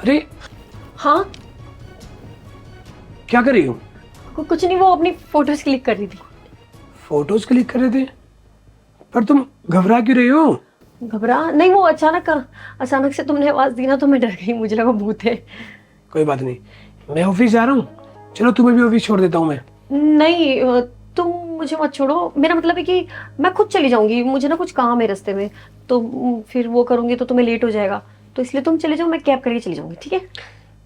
अरे हाँ क्या कर रही हो? कुछ नहीं, वो अपनी फोटोज क्लिक कर रही थी। फोटोज क्लिक कर रहे थे? पर तुम घबरा क्यों रही हो? घबरा नहीं, वो अचानक से तुमने आवाज दी ना तो मैं डर गई, मुझे लगा भूत है। कोई बात नहीं, मैं ऑफिस जा रहा हूँ। चलो तुम्हें भी ऑफिस छोड़ देता हूँ मैं। नहीं तुम मुझे मत छोड़ो, मेरा मतलब है कि मैं खुद चली जाऊंगी, मुझे ना कुछ काम है रास्ते में, तो फिर वो करूंगी तो तुम्हें लेट हो जाएगा, तो इसलिए तुम चले जाओ, मैं कैब करके चली जाऊंगी, ठीक है?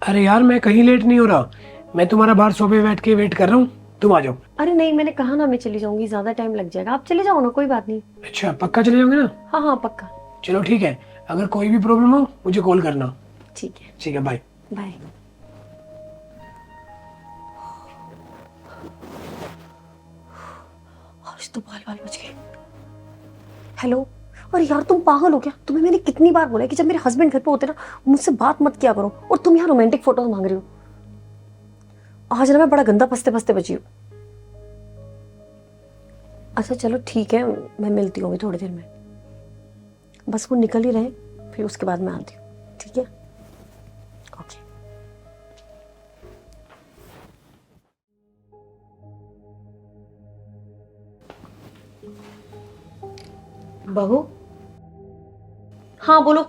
अरे यार मैं कहीं लेट नहीं हो रहा, मैं तुम्हारा बाहर सोफे बैठ के वेट कर रहा हूँ, तुम आ जाओ। अरे नहीं, मैंने कहा ना मैं चली जाऊंगी, ज्यादा टाइम लग जाएगा, आप चले जाओ ना, कोई बात नहीं। अच्छा पक्का चले जाओगे ना? हाँ हाँ पक्का। चलो ठीक है, अगर कोई भी प्रॉब्लम हो मुझे कॉल करना। ठीक है बाय। बाय। आज तो बाल बाल बच गए। हेलो, अरे यार तुम पागल हो क्या? तुम्हें मैंने कितनी बार बोला है कि जब मेरे हस्बैंड घर पे होते ना मुझसे बात मत किया करो, और तुम यहाँ रोमांटिक फोटोज मांग रही हो। आज ना मैं बड़ा गंदा पस्ते पस्ते बची हूँ। अच्छा चलो ठीक है, मैं मिलती हूँ थोड़ी देर में, बस वो निकल ही रहे, फिर उसके बाद मैं आती हूँ, ठीक है? ओके। बहू, हाँ बोलो।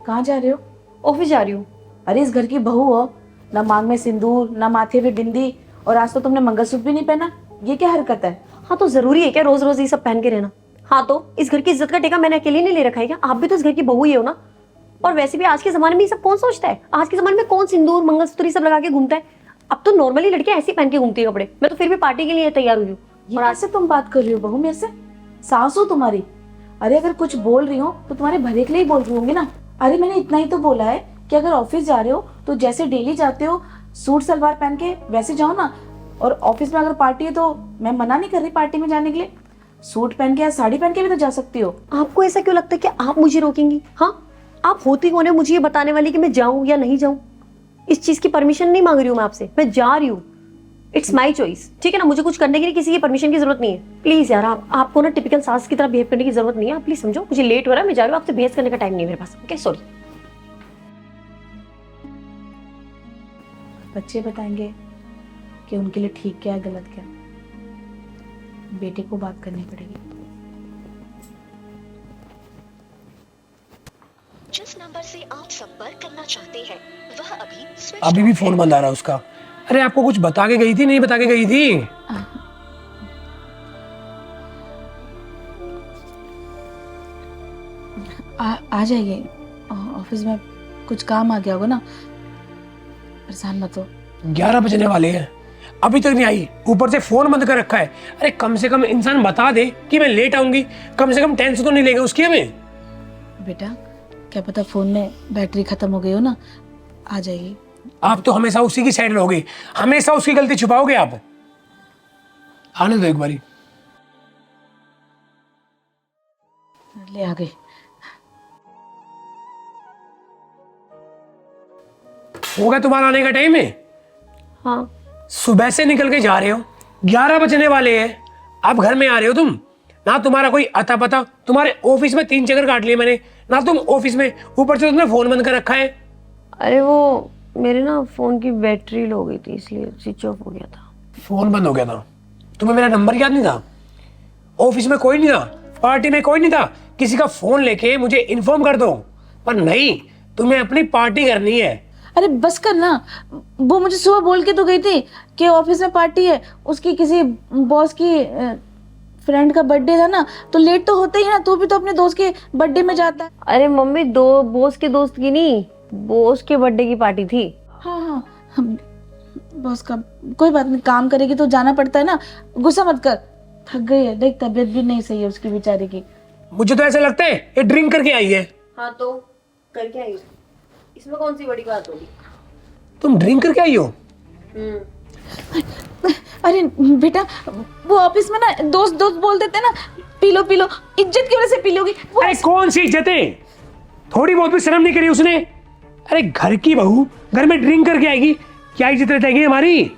कहाँ जा रहे हो? ऑफिस जा रही हूँ। अरे इस घर की बहू हो, ना मांग में सिंदूर, ना माथे पे बिंदी, और आज तो तुमने मंगलसूत्र भी नहीं पहना। ये क्या हरकत है? हाँ तो जरूरी है क्या रोज रोज ये सब पहन के रहना? हाँ तो इस घर की इज्जत का टेका मैंने अकेले नहीं ले रखा है क्या? आप भी तो इस घर की बहू ही हो ना। और वैसे भी आज के जमाने में ये सब कौन सोचता है? आज के जमाने में कौन सिंदूर मंगलसूत्र ये सब लगा के घूमता है? अब तो नॉर्मली लड़कियां ऐसे ही पहन के घूमती है कपड़े, मैं तो फिर भी पार्टी के लिए तैयार हुई हूँ। ये कैसे तुम बात कर रही हो बहू मेरे से? सास हो तुम्हारी। अरे अगर कुछ बोल रही हो तो तुम्हारे भले के लिए ही बोल रही होंगी ना। अरे मैंने इतना ही तो बोला है कि अगर ऑफिस जा रहे हो तो जैसे डेली जाते हो सूट सलवार पहन के वैसे जाओ ना। और ऑफिस में अगर पार्टी है तो मैं मना नहीं कर रही पार्टी में जाने के लिए, सूट पहन के या साड़ी पहन के भी तो जा सकती हो। आपको ऐसा क्यों लगता है कि आप मुझे रोकेंगी? हाँ, आप होती कौन है मुझे ये बताने वाली कि मैं जाऊं या नहीं जाऊं? इस चीज की परमिशन नहीं मांग रही हूँ मैं आपसे, मैं जा रही हूँ। इट्स माई चॉइस, ठीक है ना? मुझे कुछ करने के लिए किसी की परमिशन की जरूरत नहीं है। प्लीज यार, आपको ना टिपिकल सास की तरह बिहेव करने की जरूरत नहीं है। आप प्लीज समझो, मुझे लेट हो रहा है, मैं जा रही हूँ, आपसे बहस करने का टाइम नहीं है मेरे पास। Okay sorry. बच्चे बताएंगे कि उनके लिए ठीक क्या है गलत क्या। बेटे को बात करनी पड़ेगी। जिस नंबर से आप संपर्क करना चाहते हैं वह अभी स्विच अभी भी फोन बंद आ रहा है उसका। अरे आपको कुछ बता के गई थी, नहीं बता के गई थी? आ जाइए, ऑफिस में कुछ काम आ गया होगा ना, परेशान मत हो। 11 बजने वाले हैं, अभी तक नहीं आई, ऊपर से फोन बंद कर रखा है। अरे कम से कम इंसान बता दे कि मैं लेट आऊंगी, कम से कम टेंशन तो नहीं लेगा उसकी हमें। बेटा क्या पता फोन में बैटरी खत्म हो गई हो ना, आ जाइए। आप तो हमेशा उसी की साइड रहोगे, हमेशा उसकी गलती छुपाओगे आप। आने दो एक बारी। ले आ गई। होगा तुम्हारा आने का टाइम है? हाँ सुबह से निकल के जा रहे हो, 11 बजने वाले हैं, अब घर में आ रहे हो तुम। ना तुम्हारा कोई अता पता, तुम्हारे ऑफिस में 3 चक्कर काट लिए मैंने, ना तुम ऑफिस में, ऊपर से तुमने फोन बंद कर रखा है। अरे वो मेरे ना फोन की बैटरी लो गई थी, इसलिए स्विच ऑफ हो गया था। फोन बंद हो गया था? तुम्हें मेरा नंबर याद नहीं था? ऑफिस में कोई नहीं था, पार्टी में कोई नहीं था, किसी का फोन लेके मुझे इन्फॉर्म कर दो। पर नहीं, तुम्हें अपनी पार्टी करनी है। अरे बस कर ना, वो मुझे सुबह बोल के तो गई थी कि ऑफिस में पार्टी है, उसकी किसी बॉस की फ्रेंड का बर्थडे था ना, तो लेट तो होता ही ना। तू भी तो अपने दोस्त के बर्थडे में जाता है। अरे मम्मी, दो बॉस के दोस्त की नहीं, बॉस के बर्थडे की पार्टी थी। हाँ हाँ, बॉस का कोई बात नहीं, काम करेगी तो जाना पड़ता है ना। गुस्सा मत कर, थक गई है, देख तबीयत भी नहीं सही है उसकी बेचारी की। मुझे तो ऐसा लगता है ये ड्रिंक करके आई है। हाँ तो करके आई, इसमें कौन सी बड़ी बात होगी? तुम ड्रिंक करके आई हो? अरे बेटा, वो ऑफिस में ना दोस्त दोस्त बोल देते ना, पी लो पी लो, इज्जत की वजह से पी लोगी। अरे कौन सी इज्जतें, थोड़ी बहुत भी शर्म नहीं करी उसने? अरे घर की बहू घर में ड्रिंक करके आएगी, क्या इज्जत रहेगी हमारी?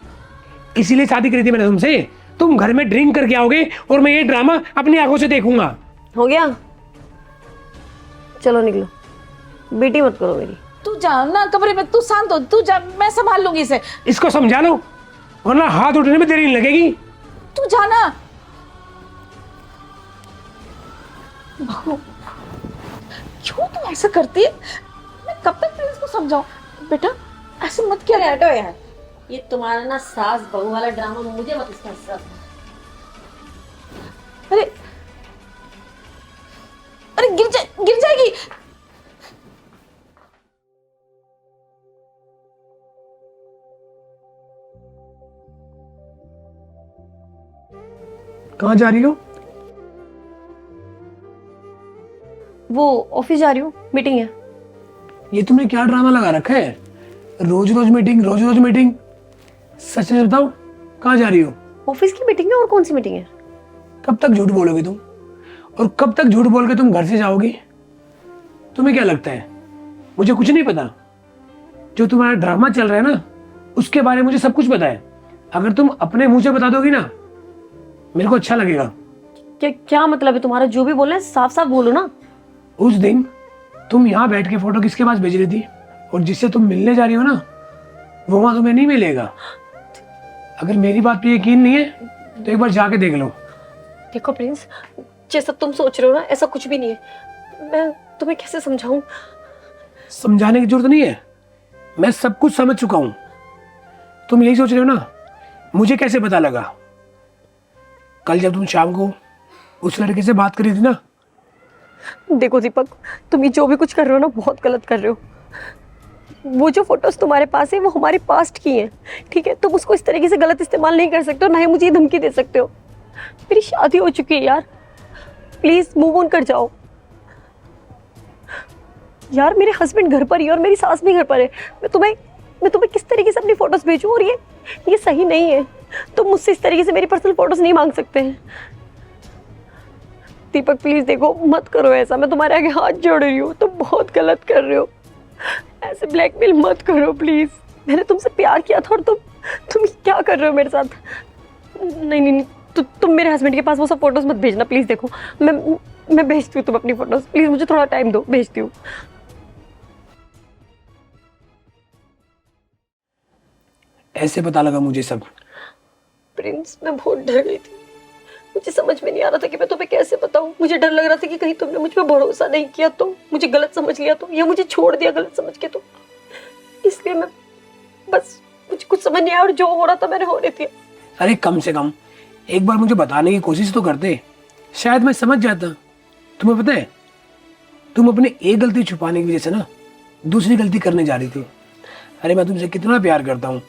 इसीलिए शादी करी थी मैंने तुमसे। तुम घर में ड्रिंक करके आओगे और मैं ये ड्रामा अपनी आंखों से देखूंगा। हो गया, चलो निकलो, बेटी मत करो मेरी। तू जा ना कमरे में, तू शांत हो, तू जा, मैं संभाल लूंगी इसे। इसको समझा लो वरना हाथ उठने में देरी नहीं लगेगी। तू जाना। बहू क्यों तू ऐसा करती है? मैं कब तक प्रिंस को समझाऊं? बेटा ऐसे मत किया। हटो यार, ये तुम्हारा ना सास बहू वाला ड्रामा मुझे मत इसका हिस्सा। अरे अरे गिर जाएगी। कहाँ जा रही हो? वो ऑफिस जा रही हूँ, मीटिंग है। ये तुमने क्या ड्रामा लगा रखा है? रोज रोज मीटिंग, रोज रोज मीटिंग। सच सच बताओ कहाँ जा रही हो? ऑफिस की मीटिंग है, और कौन सी मीटिंग है? कब तक झूठ बोलोगे तुम? और कब तक झूठ बोल के तुम घर से जाओगी? तुम्हें क्या लगता है मुझे कुछ नहीं पता? जो तुम्हारा ड्रामा चल रहा है ना, उसके बारे में मुझे सब कुछ पता है। अगर तुम अपने मुंह से बता दोगी ना, मेरे को अच्छा लगेगा। क्या मतलब है तुम्हारा? जो भी बोल रहे हैं साफ साफ बोलो ना। उस दिन तुम यहाँ बैठ के फोटो किसके पास भेज रही थी? और जिससे तुम मिलने जा रही हो ना, वो वहां तुम्हें नहीं मिलेगा। अगर मेरी बात पे यकीन नहीं है तो एक बार जाके देख लो। देखो प्रिंस, जैसा तुम सोच रहे हो ना, ऐसा कुछ भी नहीं है। मैं तुम्हें कैसे समझाऊं? समझाने की जरूरत नहीं है, मैं सब कुछ समझ चुका हूं। तुम यही सोच रहे हो ना मुझे कैसे पता लगा? कल जब तुम शाम को उस लड़के से बात करी थी ना। देखो दीपक, तुम ये जो भी कुछ कर रहे हो ना, बहुत गलत कर रहे हो। वो जो फोटोज तुम्हारे पास है वो हमारे पास्ट की हैं, ठीक है? तुम उसको इस तरीके से गलत इस्तेमाल नहीं कर सकते हो, ना ही मुझे ये धमकी दे सकते हो। मेरी शादी हो चुकी है यार, प्लीज मूव ऑन कर जाओ। यार मेरे हस्बैंड घर पर ही है और मेरी सास भी घर पर है। मैं तुम्हें किस तरीके से अपनी फोटोज भेजूं? और ये सही नहीं है। तुम मुझसे इस तरीके से मेरी पर्सनल फोटोज नहीं मांग सकते हैं। दीपक प्लीज देखो, मत करो ऐसा, मैं तुम्हारे आगे हाथ जोड़ रही हूँ। तुम बहुत गलत कर रहे हो, ऐसे ब्लैकमेल मत करो प्लीज। मैंने तुमसे प्यार किया था और तुम क्या कर रहे हो मेरे साथ? नहीं, तुम मेरे हस्बैंड के पास वो सब फोटोज मत भेजना प्लीज। देखो मैं भेजती हूँ तुम अपनी फोटोज, प्लीज मुझे थोड़ा टाइम दो, भेजती हूँ। ऐसे पता लगा मुझे सब? प्रिंस मैं बहुत डर गई थी, मुझे समझ में नहीं आ रहा था कि मैं तुम्हें कैसे बताऊं। मुझे डर लग रहा था कि कहीं तुमने मुझ पर भरोसा नहीं किया तो, मुझे गलत समझ लिया तो, या मुझे छोड़ दिया गलत समझ के तो। इसलिए मैं बस, मुझे कुछ समझ नहीं आया और जो हो रहा था मैंने होने दिया। अरे कम से कम एक बार मुझे बताने की कोशिश तो करते, शायद मैं समझ जाता। तुम्हें पता है तुम अपनी एक गलती छुपाने की वजह से ना दूसरी गलती करने जा रही थी। अरे मैं तुमसे कितना प्यार करता हूँ,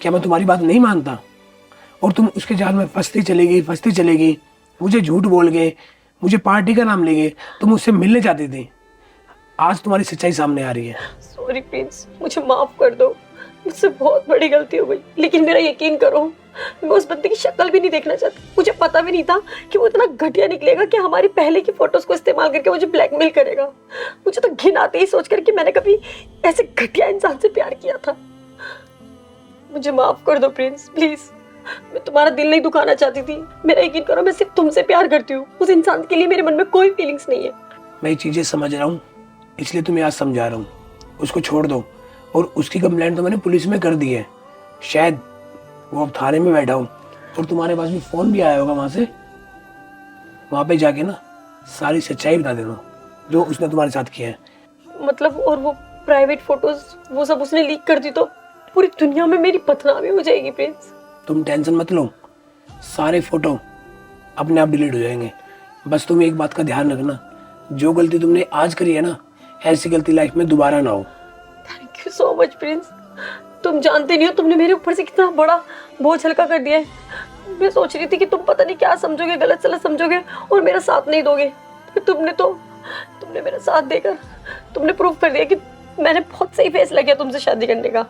क्या मैं तुम्हारी बात नहीं मानता? और तुम उसके जाल में फंसती चलेगी। मुझे झूठ बोल गए, मुझे पार्टी का नाम ले गए, तुम मुझसे मिलने चाहती थी। आज तुम्हारी सच्चाई सामने आ रही है। सॉरी प्रिंस, मुझे माफ कर दो, मुझसे बहुत बड़ी गलती हो गई। लेकिन मेरा यकीन करो, मैं उस बंदे की शक्ल भी नहीं देखना चाहती। मुझे पता भी नहीं था कि वो इतना घटिया निकलेगा कि हमारी पहले की फोटोज को इस्तेमाल करके मुझे ब्लैकमेल करेगा। मुझे तो घिन आती ही सोचकर कि मैंने कभी ऐसे घटिया इंसान से प्यार किया था। मुझे माफ कर दो प्रिंस प्लीज, मैं तुम्हारा दिल नहीं दुखाना चाहती थी। मेरा यकीन करो, मैं सिर्फ तुमसे प्यार करती हूँ। उस इंसान के लिए मेरे मन में कोई फीलिंग्स नहीं है। मैं ये चीजें समझ रहा हूँ, इसलिए तुम्हें आज समझा रहा हूँ। उसको छोड़ दो। और उसकी कंप्लेंट तो मैंने पुलिस में कर दी है। शायद वो अब थाने में बैठा हो और तुम्हारे पास भी फोन भी आया होगा वहां से। वहां पे जाके ना सारी सच्चाई बता देना जो उसने तुम्हारे साथ किया है। मतलब, और वो प्राइवेट फोटोज वो सब उसने लीक कर दी तो पूरी दुनिया में मेरी बदनामी हो जाएगी प्रिंस। तुम टेंशन मत लो, सारे फोटो अपने आप डिलीट हो जाएंगे। बस तुम एक बात का ध्यान रखना, जो गलती तुमने आज करी है ना, ऐसी गलती लाइफ में दोबारा ना हो। Thank you so much Prince. तुम जानते नहीं हो तुमने मेरे ऊपर से कितना बड़ा बोझ हल्का कर दिया है। मैं सोच रही थी कि तुम पता नहीं क्या समझोगे, गलत सलत समझोगे और मेरा साथ नहीं दोगे। तुमने मेरा साथ देकर तुमने प्रूव कर दिया कि मैंने बहुत सही फैसला किया तुमसे शादी करने का।